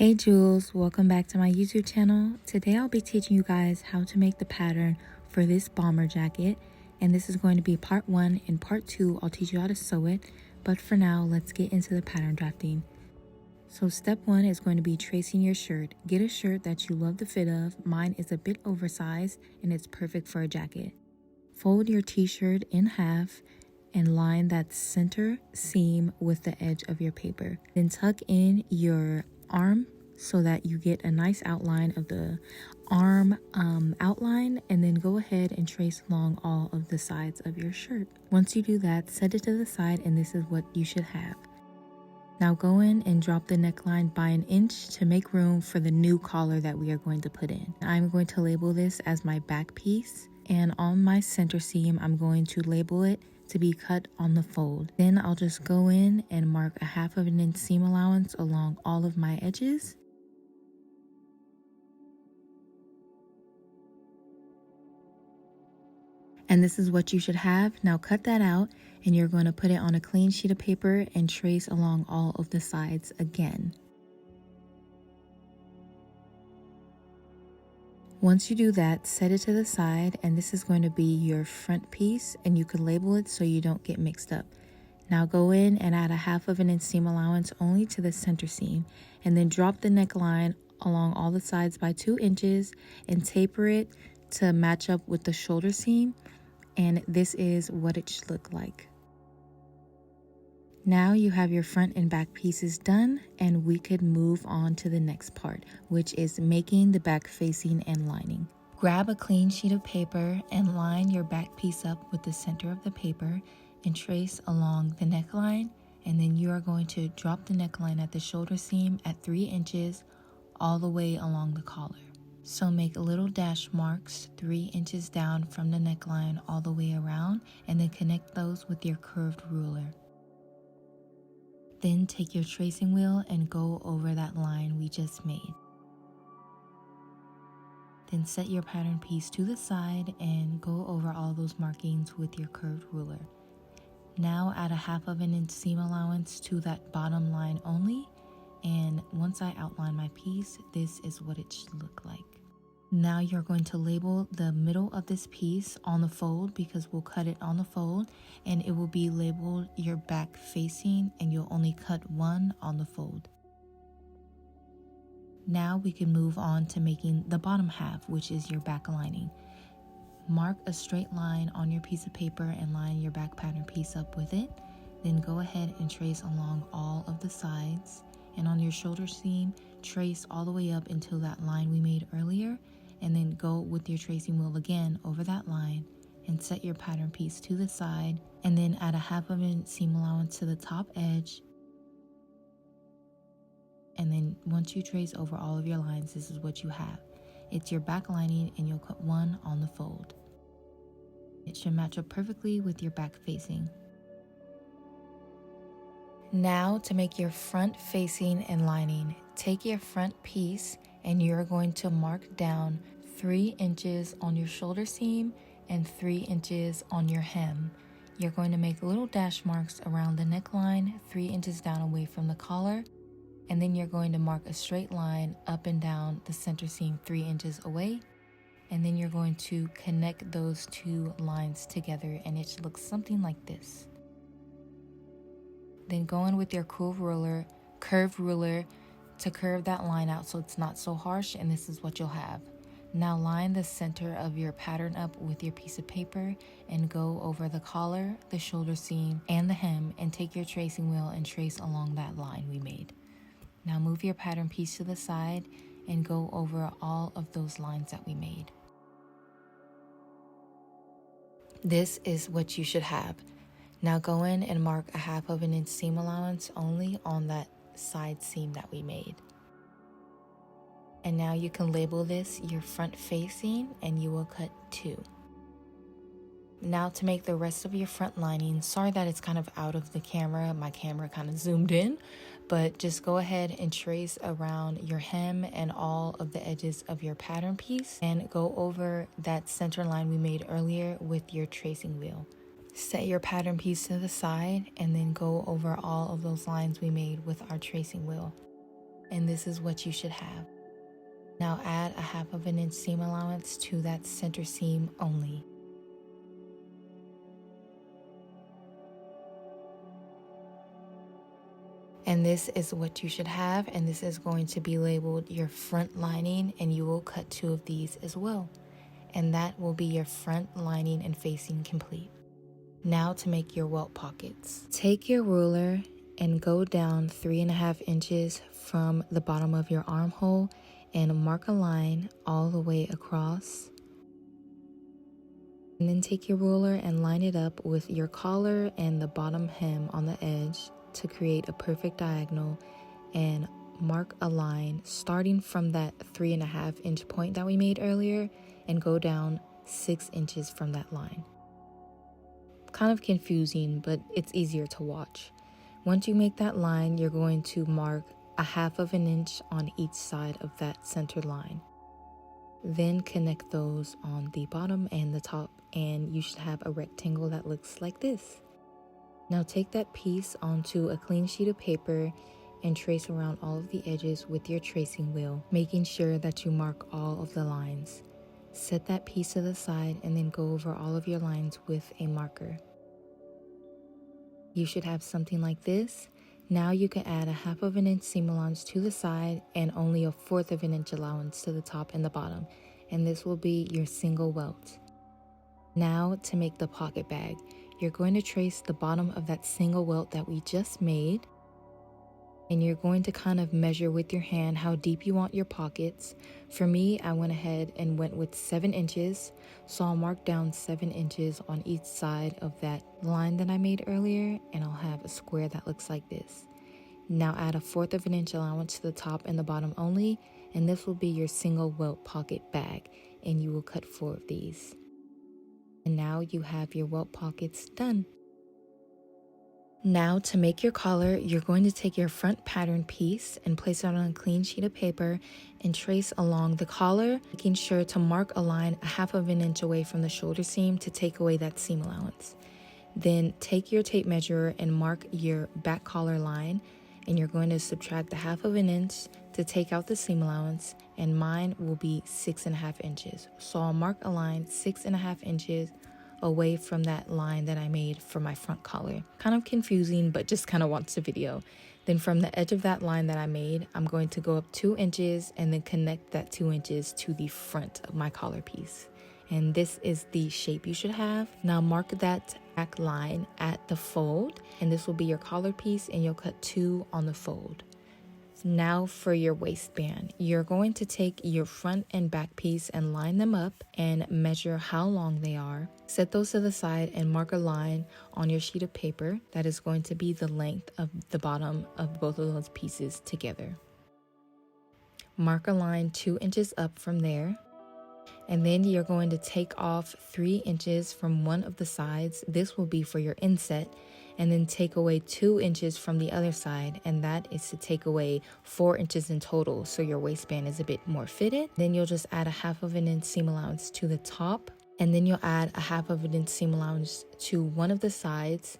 Hey Jules, welcome back to my YouTube channel. Today I'll be teaching you guys how to make the pattern for this bomber jacket, and this is going to be part 1. In part 2 I'll teach you how to sew it, but for now let's get into the pattern drafting. So step 1 is going to be tracing your shirt. Get a shirt that you love the fit of. Mine is a bit oversized and it's perfect for a jacket. Fold your t-shirt in half and line that center seam with the edge of your paper. Then tuck in your arm so that you get a nice outline of the arm outline, and then go ahead and trace along all of the sides of your shirt. Once you do that, set it to the side, and this is what you should have. Now go in and drop the neckline by 1 inch to make room for the new collar that we are going to put in. I'm going to label this as my back piece, and on my center seam I'm going to label it to be cut on the fold. Then I'll just go in and mark a 1/2 inch seam allowance along all of my edges. And this is what you should have. Now cut that out, and you're going to put it on a clean sheet of paper and trace along all of the sides again. Once you do that, set it to the side, and this is going to be your front piece, and you could label it so you don't get mixed up. Now go in and add a 1/2 inch seam allowance only to the center seam, and then drop the neckline along all the sides by 2 inches and taper it to match up with the shoulder seam, and this is what it should look like. Now you have your front and back pieces done, and we could move on to the next part, which is making the back facing and lining. Grab a clean sheet of paper and line your back piece up with the center of the paper and trace along the neckline, and then you are going to drop the neckline at the shoulder seam at 3 inches all the way along the collar. So make little dash marks 3 inches down from the neckline all the way around, and then connect those with your curved ruler. Then take your tracing wheel and go over that line we just made. Then set your pattern piece to the side and go over all those markings with your curved ruler. Now add a 1/2 inch seam allowance to that bottom line only, and once I outline my piece, this is what it should look like. Now you're going to label the middle of this piece on the fold, because we'll cut it on the fold, and it will be labeled your back facing, and you'll only cut one on the fold. Now we can move on to making the bottom half, which is your back lining. Mark a straight line on your piece of paper and line your back pattern piece up with it. Then go ahead and trace along all of the sides, and on your shoulder seam, trace all the way up until that line we made earlier, and then go with your tracing wheel again over that line and set your pattern piece to the side, and then add a 1/2 inch seam allowance to the top edge. And then once you trace over all of your lines, this is what you have. It's your back lining, and you'll cut one on the fold. It should match up perfectly with your back facing. Now to make your front facing and lining, take your front piece and you're going to mark down 3 inches on your shoulder seam and 3 inches on your hem. You're going to make little dash marks around the neckline 3 inches down away from the collar, and then you're going to mark a straight line up and down the center seam 3 inches away, and then you're going to connect those two lines together, and it should look something like this. Then go in with your curved ruler to curve that line out so it's not so harsh, and this is what you'll have. Now line the center of your pattern up with your piece of paper and go over the collar, the shoulder seam, and the hem, and take your tracing wheel and trace along that line we made. Now move your pattern piece to the side and go over all of those lines that we made. This is what you should have. Now go in and mark a 1/2 inch seam allowance only on that side seam that we made. And now you can label this your front facing, and you will cut 2. Now to make the rest of your front lining, sorry that it's kind of out of the camera, my camera kind of zoomed in, but just go ahead and trace around your hem and all of the edges of your pattern piece, and go over that center line we made earlier with your tracing wheel. Set your pattern piece to the side and then go over all of those lines we made with our tracing wheel. and this is what you should have. Now add a 1/2 inch seam allowance to that center seam only. And this is what you should have, and this is going to be labeled your front lining, and you will cut 2 of these as well. And that will be your front lining and facing complete. Now to make your welt pockets. Take your ruler and go down 3.5 inches from the bottom of your armhole and mark a line all the way across. And then take your ruler and line it up with your collar and the bottom hem on the edge to create a perfect diagonal, and mark a line starting from that 3.5 inch point that we made earlier and go down 6 inches from that line. Kind of confusing, but it's easier to watch. Once you make that line, you're going to mark a 1/2 inch on each side of that center line. Then connect those on the bottom and the top, and you should have a rectangle that looks like this. Now take that piece onto a clean sheet of paper and trace around all of the edges with your tracing wheel, making sure that you mark all of the lines. Set that piece to the side and then go over all of your lines with a marker. You should have something like this. Now you can add a 1/2 inch seam allowance to the side and only a 1/4 inch allowance to the top and the bottom, and this will be your single welt. Now to make the pocket bag, you're going to trace the bottom of that single welt that we just made, and you're going to kind of measure with your hand how deep you want your pockets. For me, I went ahead and went with 7 inches, so I'll mark down 7 inches on each side of that line that I made earlier, and I'll have a square that looks like this. Now add a 1/4 inch allowance to the top and the bottom only, and this will be your single welt pocket bag, and you will cut 4 of these. And now you have your welt pockets done. Now to make your collar, you're going to take your front pattern piece and place it on a clean sheet of paper and trace along the collar, making sure to mark a line a 1/2 inch away from the shoulder seam to take away that seam allowance. Then take your tape measure and mark your back collar line, and you're going to subtract the 1/2 inch to take out the seam allowance, and mine will be 6.5 inches. So I'll mark a line 6.5 inches away from that line that I made for my front collar. Kind of confusing, but just kind of watch the video. Then from the edge of that line that I made, I'm going to go up 2 inches and then connect that 2 inches to the front of my collar piece. And this is the shape you should have. Now mark that back line at the fold, and this will be your collar piece, and you'll cut 2 on the fold. Now for your waistband, you're going to take your front and back piece and line them up and measure how long they are. Set those to the side and mark a line on your sheet of paper that is going to be the length of the bottom of both of those pieces together. Mark a line 2 inches up from there. And then you're going to take off 3 inches from one of the sides. This will be for your inset. And then take away 2 inches from the other side, and that is to take away 4 inches in total, so your waistband is a bit more fitted. Then you'll just add a 1/2 inch seam allowance to the top, and then you'll add a 1/2 inch seam allowance to one of the sides,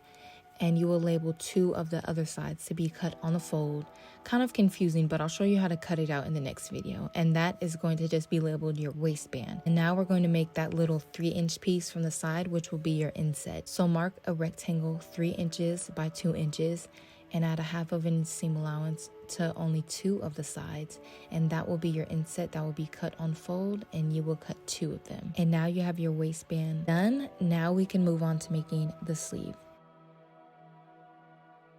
and you will label 2 of the other sides to be cut on the fold. Kind of confusing, but I'll show you how to cut it out in the next video, and that is going to just be labeled your waistband. And now we're going to make that little 3 inch piece from the side, which will be your inset. So mark a rectangle 3 inches by 2 inches and add a 1/2 inch seam allowance to only 2 of the sides, and that will be your inset that will be cut on fold, and you will cut 2 of them. And now you have your waistband done. Now we can move on to making the sleeve.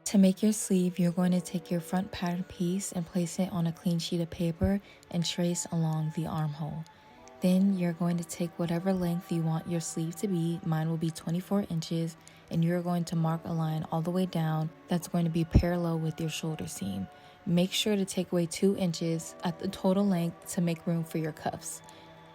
To make your sleeve, you're going to take your front pattern piece and place it on a clean sheet of paper and trace along the armhole. Then you're going to take whatever length you want your sleeve to be. Mine will be 24 inches, and you're going to mark a line all the way down that's going to be parallel with your shoulder seam. Make sure to take away 2 inches at the total length to make room for your cuffs.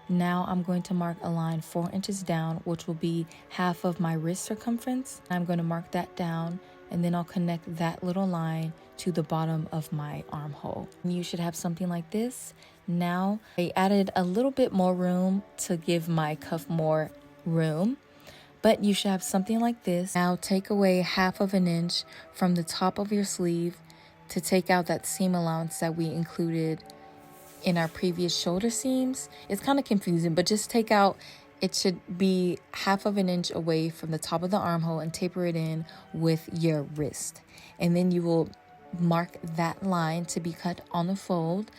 Now I'm going to mark a line 4 inches down, which will be half of my wrist circumference. I'm going to mark that down, and then I'll connect that little line to the bottom of my armhole. You should have something like this. Now I added a little bit more room to give my cuff more room, but you should have something like this. Now take away 1/2 inch from the top of your sleeve to take out that seam allowance that we included in our previous shoulder seams. It's kind of confusing, but just take out, it should be 1/2 inch away from the top of the armhole and taper it in with your wrist. And then you will mark that line to be cut on the fold,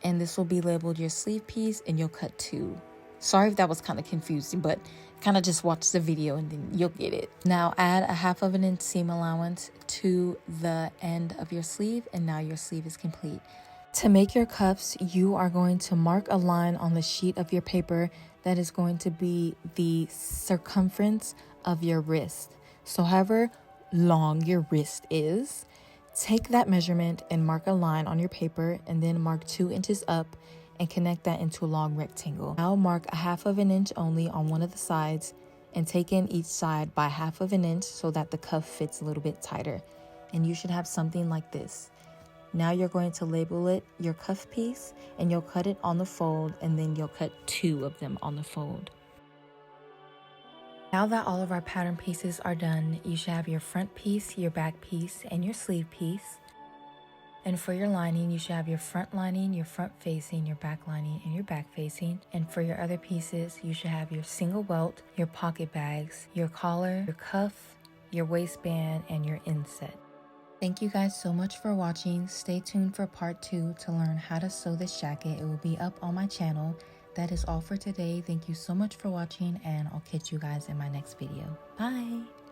and this will be labeled your sleeve piece, and you'll cut 2. Sorry if that was kind of confusing, but kind of just watch the video and then you'll get it. Now add 1/2 inch seam allowance to the end of your sleeve, and now your sleeve is complete. To make your cuffs, you are going to mark a line on the sheet of your paper that is going to be the circumference of your wrist. So however long your wrist is, take that measurement and mark a line on your paper, and then mark 2 inches up and connect that into a long rectangle. Now mark 1/2 inch only on one of the sides and take in each side by 1/2 inch so that the cuff fits a little bit tighter. And you should have something like this. Now you're going to label it your cuff piece, and you'll cut it on the fold, and then you'll cut 2 of them on the fold. Now that all of our pattern pieces are done, you should have your front piece, your back piece, and your sleeve piece. And for your lining, you should have your front lining, your front facing, your back lining, and your back facing. And for your other pieces, you should have your single welt, your pocket bags, your collar, your cuff, your waistband, and your inset. Thank you guys so much for watching. Stay tuned for part 2 to learn how to sew this jacket. It will be up on my channel. That is all for today. Thank you so much for watching, and I'll catch you guys in my next video. Bye!